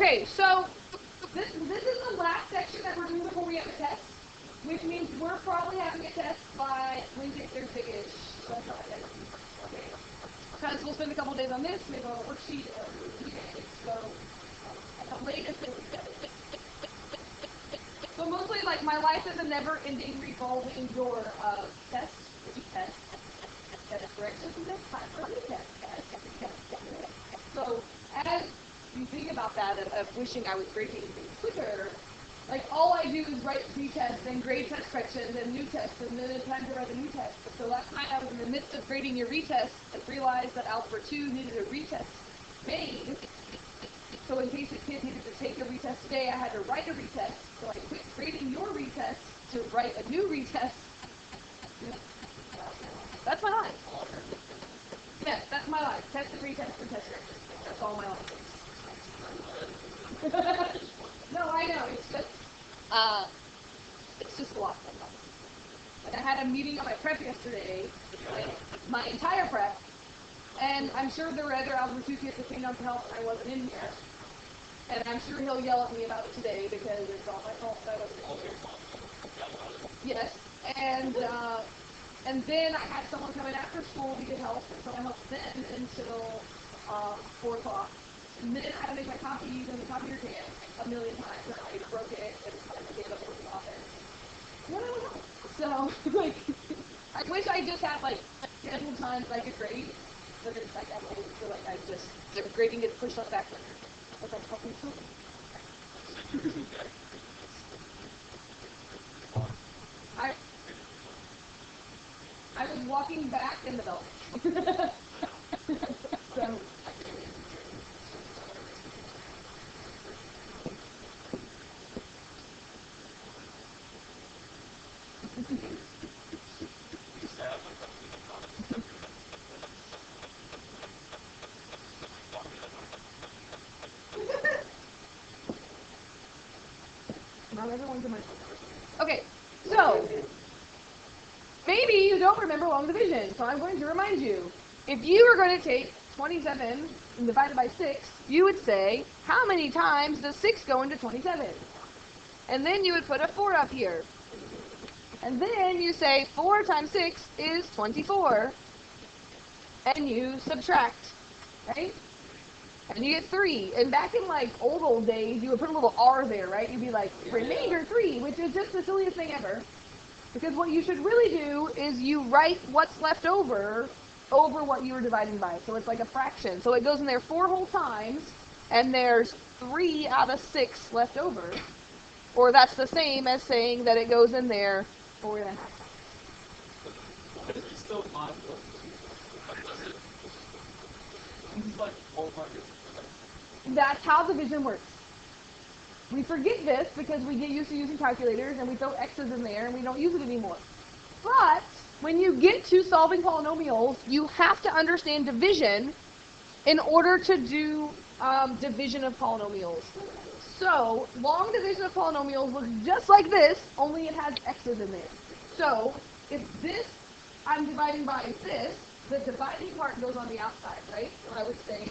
Okay, so this is the last section that we're doing before we have a test, which means we're probably having a test by Wednesday, Thursday-ish. So that's not it. Okay. Because we'll spend a couple days on this, maybe on a worksheet, so the latest. So mostly, like, my life is a never-ending revolving door of tests, test corrections, and test. So as you think about that, of wishing I was grading things quicker, like, all I do is write retests and grade test corrections and new tests, and then it's time to write a new test. So last night I was in the midst of grading your retest and realized that Algebra 2 needed a retest made. So in case the kid needed to take a retest today, I had to write a retest. So I quit grading your retest to write a new retest. That's my life. Yes, that's my life. Test and retest and test corrections. That's all my life. No, I know. It's just a lot. And I had a meeting on my prep yesterday, like my entire prep, and I'm sure there were other Algebra 2 kids that came down to help and I wasn't in here. And I'm sure he'll yell at me about it today because it's all my fault that I wasn't here. Yes, and then I had someone come in after school to get help, so I helped them until 4 o'clock. And then I had to make my copies, and the copier came a million times, and I broke it, and I gave up with the office. Then I went home. So, like, I wish I just had, like, scheduled times I could grade, but it's like I feel like the grading gets pushed up back. I was like, helping children. I was walking back in the belt. So. Not everyone's in my. Okay, so maybe you don't remember long division, so I'm going to remind you. If you were going to take 27 and divide it by 6, you would say, how many times does 6 go into 27? And then you would put a 4 up here. And then you say 4 times 6 is 24. And you subtract, right? And you get 3. And back in, like, old days, you would put a little R there, right? You'd be like, remainder 3, which is just the silliest thing ever. Because what you should really do is you write what's left over what you were dividing by. So it's like a fraction. So it goes in there 4 whole times, and there's 3 out of 6 left over. Or that's the same as saying that it goes in there 4.5. But it's still not. It's like 400. That's how division works. We forget this because we get used to using calculators and we throw x's in there and we don't use it anymore. But when you get to solving polynomials, you have to understand division in order to do division of polynomials. So long division of polynomials looks just like this, only it has x's in there. So if this I'm dividing by this, the dividing part goes on the outside, right? So I would say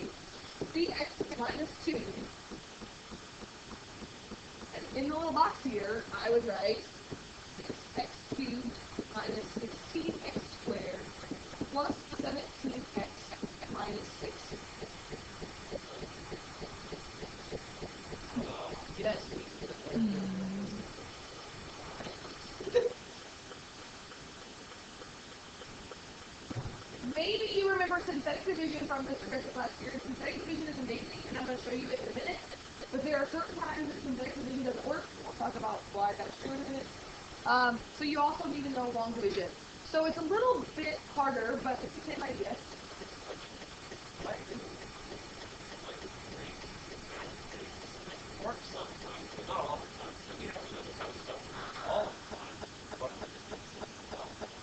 3x minus 2. And in the little box here, I would write 6x cubed minus 16x squared plus 17x minus 6. Yes. Maybe you remember synthetic division from this progressive last year. Synthetic division is amazing, and I'm going to show you it in a minute. But there are certain times that synthetic division doesn't work. We'll talk about why that's true in a minute. So you also need to know long division. So it's a little bit harder, but it's the same idea.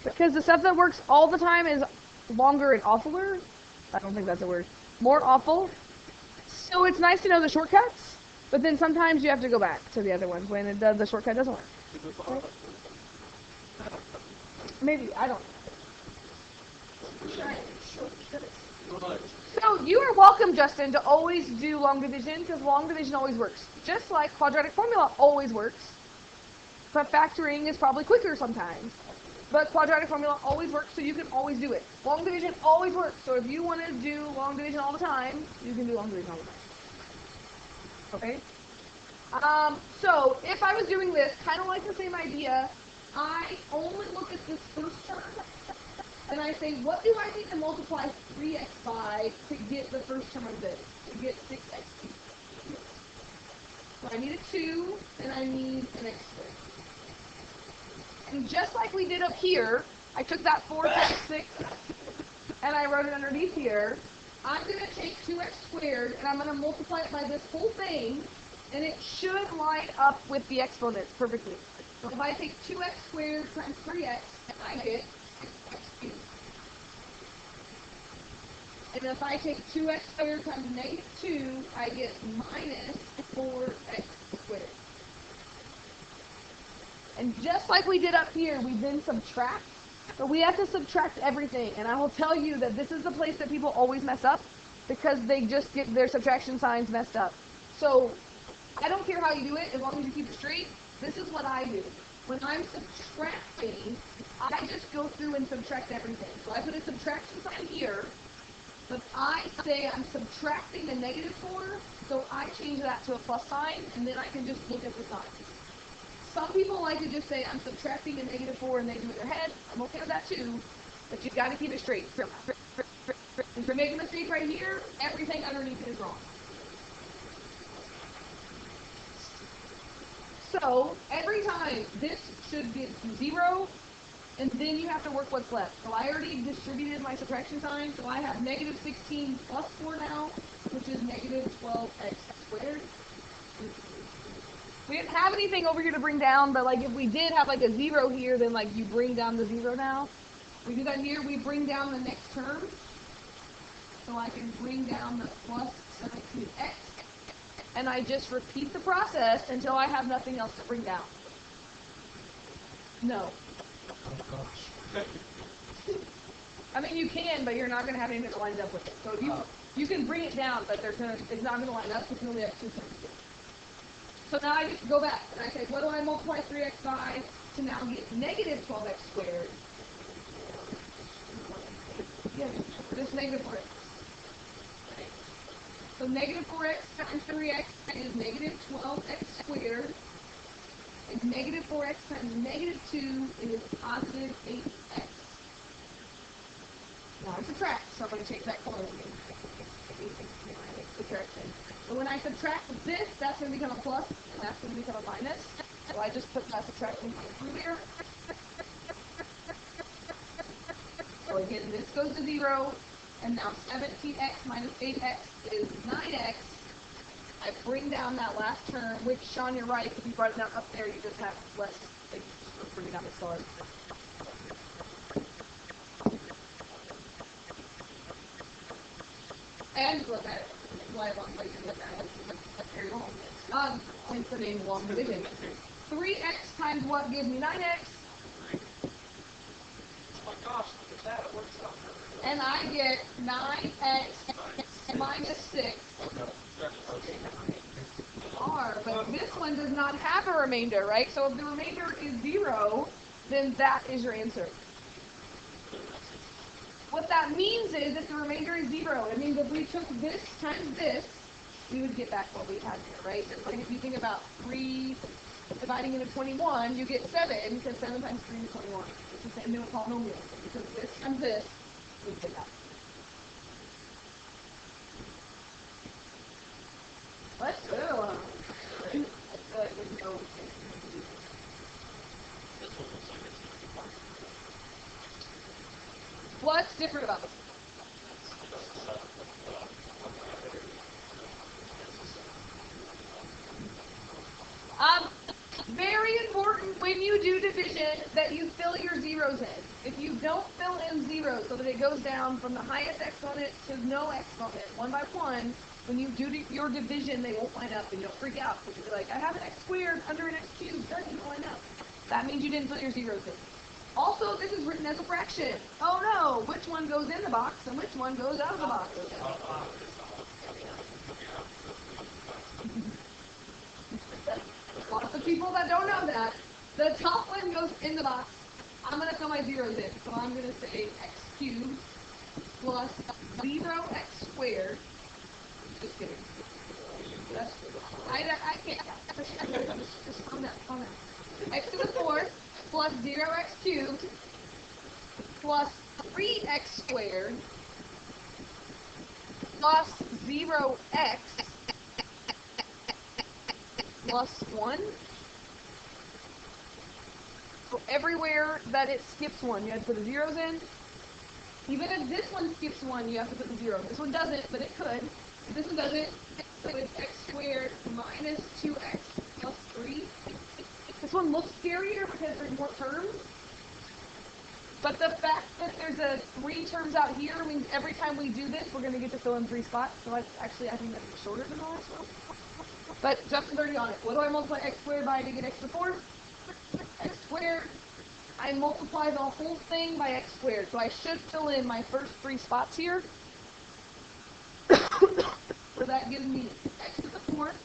Because the stuff that works all the time is longer and awfuler. I don't think that's a word. More awful. So it's nice to know the shortcuts, but then sometimes you have to go back to the other ones when the shortcut doesn't work. Right? Maybe, I don't know. So you are welcome, Justin, to always do long division, because long division always works. Just like quadratic formula always works, but factoring is probably quicker sometimes. But quadratic formula always works, so you can always do it. Long division always works, so if you want to do long division all the time, you can do long division all the time. Okay? So if I was doing this, kind of like the same idea, I only look at this first term, and I say, what do I need to multiply 3x by to get the first term of this, to get 6x cubed? So I need a 2, and I need an x squared. And just like we did up here, I took that 4 times 6, and I wrote it underneath here. I'm going to take 2x squared, and I'm going to multiply it by this whole thing, and it should line up with the exponents perfectly. So if I take 2x squared times 3x, I get 6x cubed. And if I take 2x squared times negative 2, I get minus 4x squared. And just like we did up here, we then subtract. But we have to subtract everything. And I will tell you that this is the place that people always mess up, because they just get their subtraction signs messed up. So I don't care how you do it, as long as you keep it straight. This is what I do. When I'm subtracting, I just go through and subtract everything. So I put a subtraction sign here, but I say I'm subtracting the negative 4, so I change that to a plus sign, and then I can just look at the signs. Some people like to just say I'm subtracting the negative 4 and they do it in their head. I'm okay with that too, but you've got to keep it straight. If you're making a mistake right here, everything underneath it is wrong. So every time this should get 0, and then you have to work what's left. So I already distributed my subtraction sign, so I have negative 16 plus 4 now, which is negative 12x squared. We didn't have anything over here to bring down, but like if we did have like a 0 here, then like you bring down the 0 now. We do that here, we bring down the next term. So I can bring down the plus 17x. And I just repeat the process until I have nothing else to bring down. No. Oh gosh. I mean, you can, but you're not going to have anything that lines up with it. So if you can bring it down, but it's not going to line up because you only have 2 terms. So now I just go back, and I say, what do I multiply 3x by to now get negative 12x squared? Yeah, just negative 4x. So negative 4x times 3x is negative 12x squared. And negative 4x times negative 2 is positive 8x. Now I subtract, so I'm going to change that color again. Subtraction. So when I subtract this, that's going to become a plus, and that's going to become a minus. So I just put that subtraction through here. So again, this goes to 0, and now 17x minus 8x is 9x. I bring down that last term, which, Sean, you're right, if you brought it down up there, you just have less, like, bring it down the stars. And look at it. Why long place to look at it? That's very long. Hence the name long division. 3x times what gives me 9x? Oh my gosh, look at that. It works out. And I get 9x minus 6 r. But this one does not have a remainder, right? So if the remainder is 0, then that is your answer. What that means is if the remainder is 0, it means if we took this times this, we would get back what we had here, right? It's like if you think about 3 dividing into 21, you get 7, because 7 times 3 is 21. It's the same thing with polynomials. If you took this times this, we get that. Let's go. What's different about this? Very important when you do division that you fill your zeros in. If you don't fill in zeros so that it goes down from the highest exponent to no exponent, 1 by 1, when you do your division, they won't line up and you'll freak out. You'll be like, I have an x squared under an x cubed, doesn't line up. That means you didn't put your zeros in. Also, this is written as a fraction. Oh no, which one goes in the box and which one goes out of the box? Lots of people that don't know that. The top one goes in the box. I'm going to fill my zeros in. So I'm going to say x cubed plus 0x squared. Just kidding. I can't. Just calm down, calm down. X to the fourth plus 0x cubed plus 3x squared plus 0x plus 1. So everywhere that it skips 1, you have to put the zeros in. Even if this one skips 1, you have to put the 0. This one doesn't, but it could. If this one doesn't, so it's x squared minus 2x plus 3. This one looks scarier because there's more terms. But the fact that there's a 3 terms out here means every time we do this, we're going to get to fill in 3 spots. So I think that's shorter than the last one. But Justin's already on it. What do I multiply x squared by to get x to the fourth? X squared. I multiply the whole thing by x squared. So I should fill in my first 3 spots here. So that gives me x to the fourth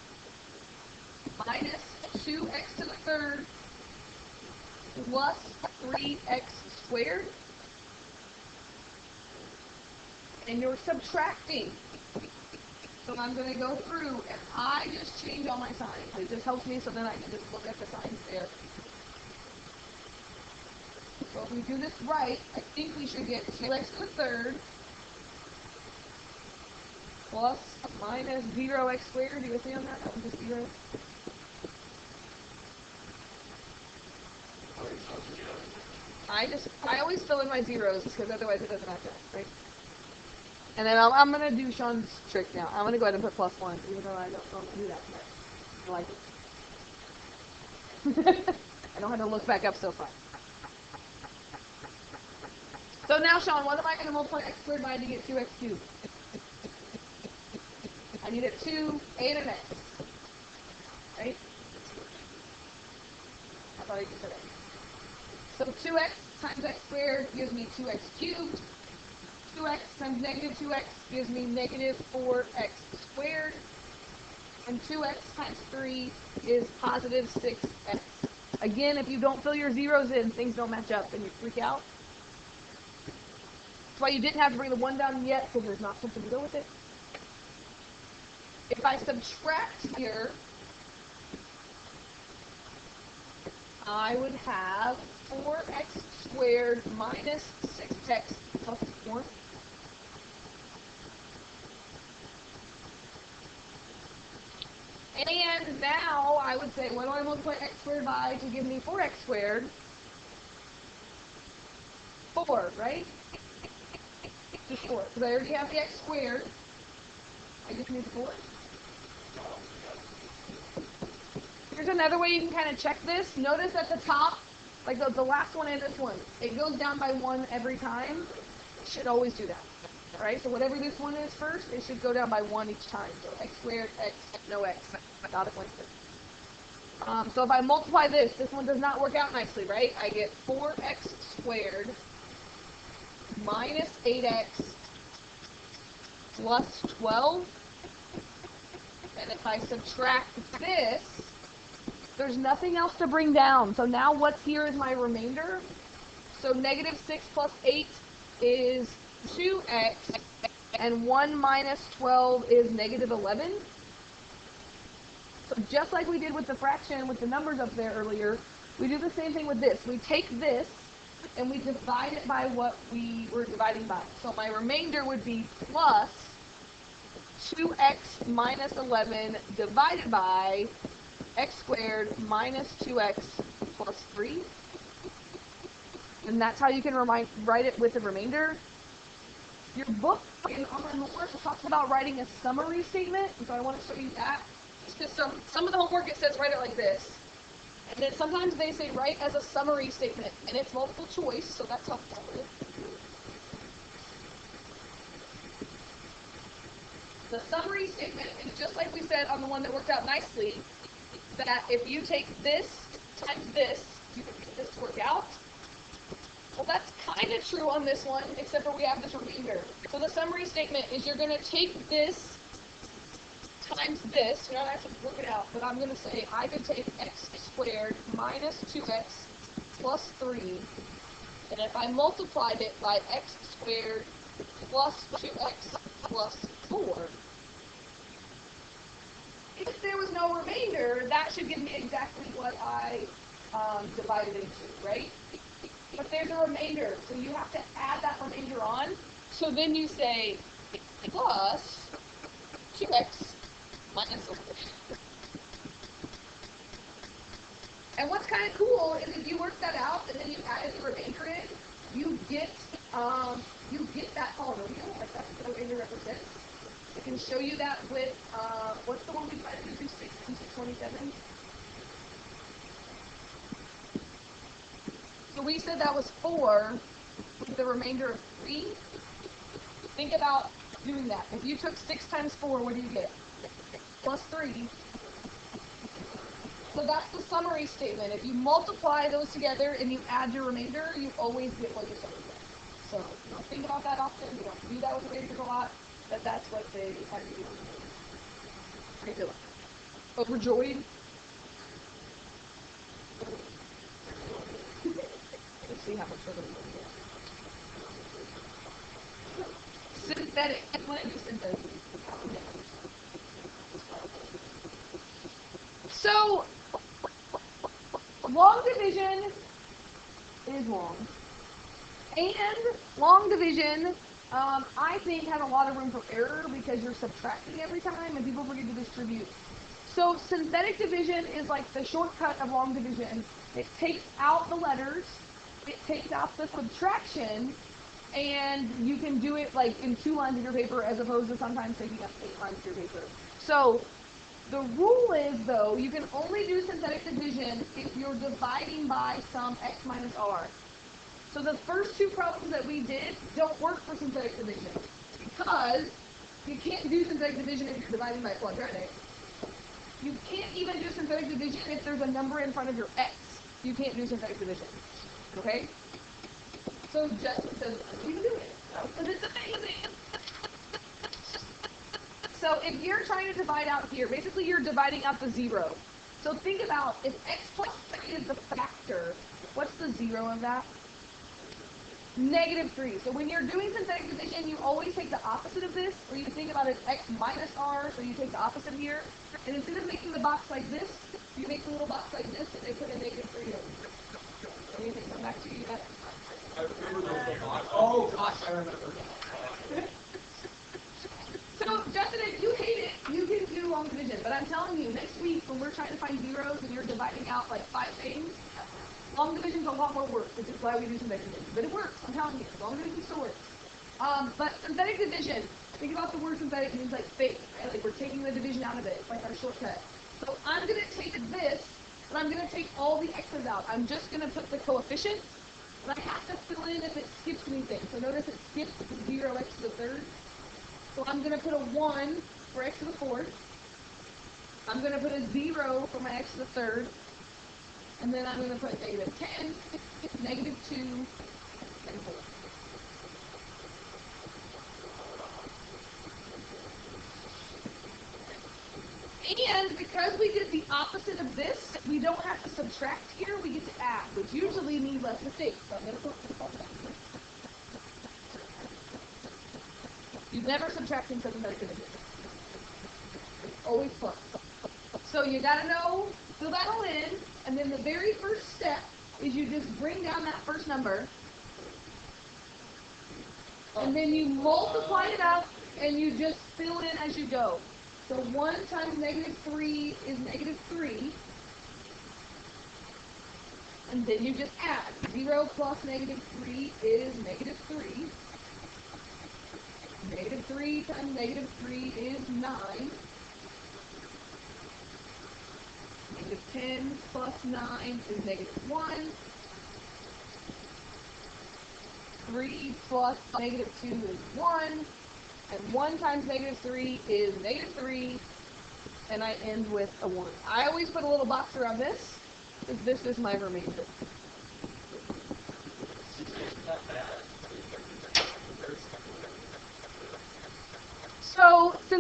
minus 2x to the third plus 3x squared. And you're subtracting. So I'm going to go through and I just change all my signs. It just helps me so then I can just look at the signs there. So if we do this right, I think we should get 2x to the third plus minus 0x squared. Do you see on that? That was just 0. I always fill in my zeros because otherwise it doesn't match up, right? And then I'm going to do Sean's trick now. I'm going to go ahead and put plus 1, even though I don't do that yet. I like it. I don't have to look back up so far. So now, Sean, what am I going to multiply x squared by to get 2x cubed? I need a 2 and an x. Right? I thought I just said x. So 2x times x squared gives me 2x cubed. 2x times negative 2x gives me negative 4x squared. And 2x times 3 is positive 6x. Again, if you don't fill your zeros in, things don't match up and you freak out. That's why you didn't have to bring the 1 down yet, because there's not something to go with it. If I subtract here, I would have 4x squared minus 6x plus 1. And now I would say, what do I multiply x squared by to give me 4x squared? 4, right? Just 4. Because I already have the x squared. I just need 4. Here's another way you can kind of check this. Notice at the top, like the last one and this one, it goes down by 1 every time. It should always do that. Alright, so whatever this one is first, it should go down by 1 each time. So x squared, x, no x. Not a coincidence. So if I multiply this one does not work out nicely, right? I get 4x squared minus 8x plus 12. And if I subtract this, there's nothing else to bring down. So now what's here is my remainder. So negative 6 plus 8 is 2x, and 1 minus 12 is negative 11. So just like we did with the fraction with the numbers up there earlier, we do the same thing with this. We take this and we divide it by what we were dividing by. So my remainder would be plus 2x minus 11 divided by x squared minus 2x plus 3. And that's how you can write it with the remainder. Your book in online homework talks about writing a summary statement, and so I want to show you that. Because some of the homework it says write it like this. And then sometimes they say write as a summary statement, and it's multiple choice, so that's helpful. The summary statement is just like we said on the one that worked out nicely, that if you take this times this, you can get this to work out. Well, that's kind of true on this one, except for we have this remainder. So the summary statement is you're going to take this times this. You're not actually work it out, but I'm going to say I could take x squared minus 2x plus 3, and if I multiplied it by x squared plus 2x plus 4, if there was no remainder, that should give me exactly what I divided into, right? But there's a remainder, so you have to add that remainder on. So then you say plus 2x minus 4. And what's kind of cool is if you work that out and then you add the remainder in, you get that polynomial, like that's what the remainder represents. I can show you that with, what's the one we tried to do, 6 and 627? So we said that was 4 with the remainder of 3. Think about doing that. If you took 6 times 4, what do you get? Plus 3. So that's the summary statement. If you multiply those together and you add your remainder, you always get what you're supposed to get. So don't think about that often. You don't do that with remainders a lot, but that's what they have to do. Okay, good. Overjoyed? Let's see how much further we can get. Synthetic. When I do synthetic. So, long division is long. And long division, I think, has a lot of room for error because you're subtracting every time and people forget to distribute. So synthetic division is like the shortcut of long division. It takes out the letters, it takes out the subtraction, and you can do it like in 2 lines of your paper as opposed to sometimes taking up 8 lines of your paper. So the rule is, though, you can only do synthetic division if you're dividing by some x minus r. So the first 2 problems that we did don't work for synthetic division because you can't do synthetic division if you're dividing by quadratic. You can't even do synthetic division if there's a number in front of your x. You can't do synthetic division. Okay? So Justin says, you can do it. Because it's amazing. So if you're trying to divide out here, basically you're dividing out the 0. So think about if x plus 3 is the factor, what's the 0 of that? -3. So when you're doing synthetic division, you always take the opposite of this, or you think about it x minus r, so you take the opposite here. And instead of making the box like this, you make the little box like this, and they put a -3 over. Anything come back to you yet? I remember those. Oh gosh, I remember. So, Justin, if you hate it, you can do long division. But I'm telling you, next week, when we're trying to find zeros and you're dividing out like 5 things, long division's a lot more work, which is why we do synthetic division. But it works, I'm telling you. Long division still works. But synthetic division, think about the word synthetic, it means like fake, right? Like we're taking the division out of it. It's like our shortcut. So I'm going to take this, and I'm going to take all the x's out. I'm just going to put the coefficients, but I have to fill in if it skips anything. So notice it skips 0x to the 3rd. So I'm going to put a 1 for x to the 4th. I'm going to put a 0 for my x to the 3rd. And then I'm going to put -10, -2, and 4. And because we did the opposite of this, we don't have to subtract here, we get to add, which usually means less mistakes. So I'm going to put this all back. You never subtract in synthetic division. Always plus. So you gotta know, fill that all in, and then the very first step is you just bring down that first number, and then you multiply it up, and you just fill in as you go. So 1 times -3 is -3, and then you just add. 0 plus -3 is -3. -3 times -3 is 9. -10 plus 9 is -1. 3 plus -2 is 1. And 1 times -3 is -3. And I end with a 1. I always put a little box around this, because this is my remainder.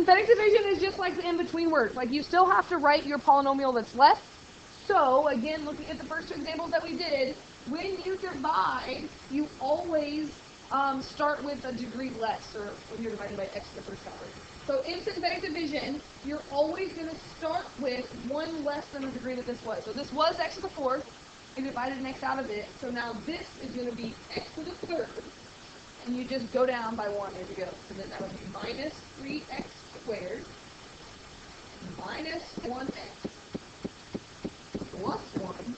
synthetic division is just like the in-between words. Like, you still have to write your polynomial that's left. So, again, looking at the first two examples that we did, when you divide, you always start with a degree less, or when you're dividing by x to the first power. So in synthetic division, you're always going to start with one less than the degree that this was. So this was x to the fourth, and divided an x out of it. So now this is going to be x to the third, and you just go down by 1 as you go. So then that would be minus 3x squared minus 1x plus 1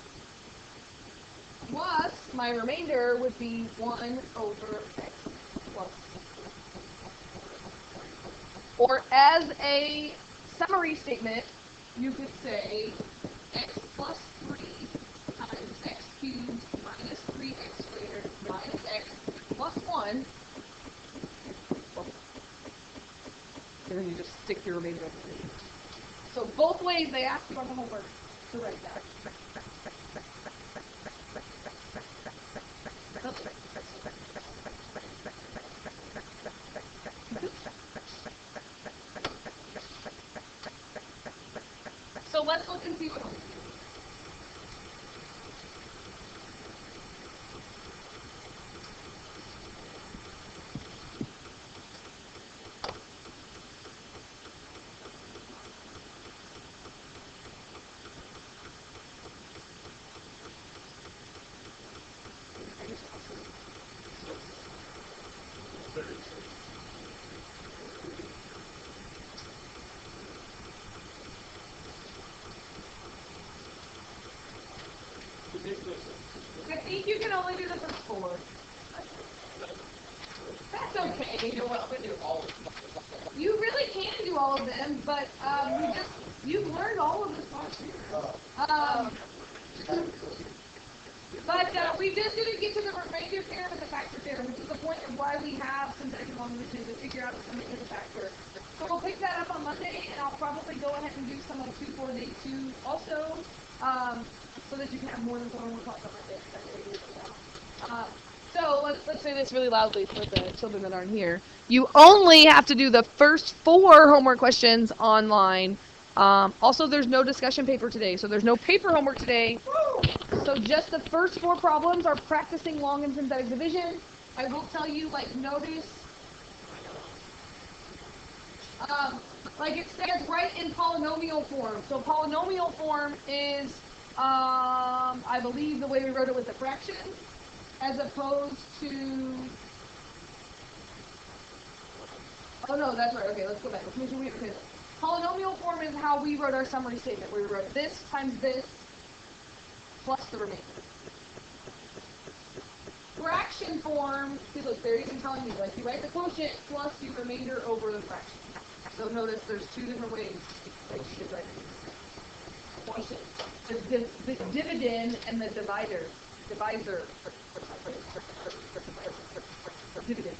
plus my remainder would be 1 over x plus 1. Or as a summary statement, you could say x plus 3 times x cubed minus 3x squared minus x plus 1. And then you just stick your remainder over it. So both ways they ask you on the homework to write that. So let's look and see what. I think you can only do the first 4. That's okay. You really can do all of them, but you've learned all of this last year. But we just didn't get to the remainder theorem and the factor theorem, which is the point of why we have synthetic division to figure out the summation of the factor. So we'll pick that up on Monday, and I'll probably go ahead and do some of 2,4,2 also, so that you can have more than one class on Monday. So let's say this really loudly for the children that aren't here. You only have to do the first 4 homework questions online. Also, there's no discussion paper today, so there's no paper homework today. So just the first 4 problems are practicing long and synthetic division. I will tell you, like, notice, like it says right in polynomial form. So polynomial form is, I believe, the way we wrote it with the fractions, as opposed to, oh no, that's right, okay, let's go back. Let's make sure we have it. Polynomial form is how we wrote our summary statement, where we wrote this times this plus the remainder. Fraction form, see, look, they're even telling you, like, you write the quotient plus your remainder over the fraction. So notice there's 2 different ways that you should write it. The dividend and the divisor. Dividend.